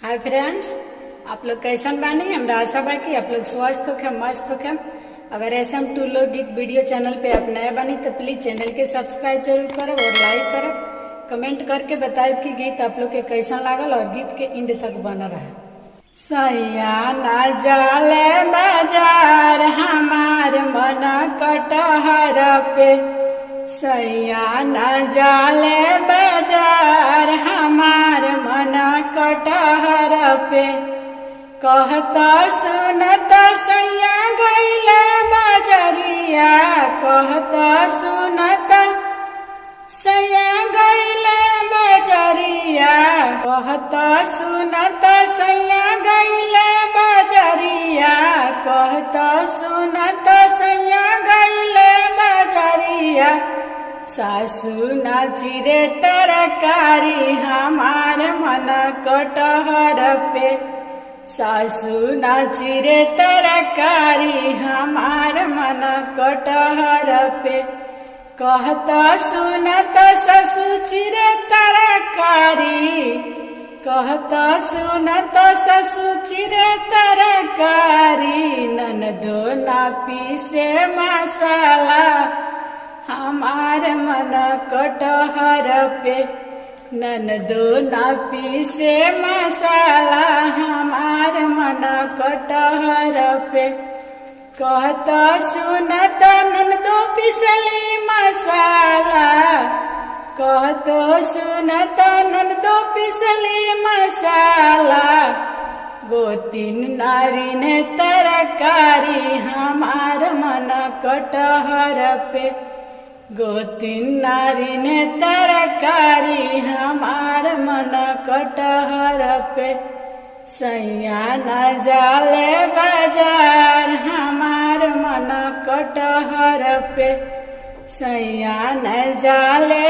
Hi friends, आप लोग कैसन बानी। हमरा आशा बा कि आप लोग स्वस्थ होखे, मस्त होखे। अगर ऐसा हम टू लोग गीत वीडियो चैनल पे आप नए बनी तो प्लीज चैनल के सब्सक्राइब जरूर करब और लाइक करब, कमेंट करके बताएब कि गीत आप लोग के कैसन लागल और गीत के एंड तक बना रहे। सैया ना जाले बाजार हमार मन कटहर पे, सैया न जाले बाजार हमार मन कटहर पे। कहता सुनता सैया गईले बाजरिया, कहता सुनता सैया गईले बाजरिया, कहता सुनता सैया गईले बाजरिया, कहता सुनता सैया गईले बाजरिया। सासू नाची रे तरकारी हमार मन कटहर पे, सासू नाची रे तरकारी हमार मन कटहर पे। कहता सुनता ससु चिरे तरकारी, कहता सुनता ससु चिरे तरकारी। ननदो ना पीसे मसाला हमार मन कटहर पे, ननदो ना पीसे मसाला हमार मन कटहर पे। कहता सुनता ननदो पिसली मसाला, कहतो सुनता ननदो पिसली मसाला। गोतिन नारी ने तरकारी हमार मन कटहर पे, गोतिन नारी ने तरकारी हमार मन कटहर पे। सैया न जाले बाजार हमार मन कटहर पे, सैया न जाले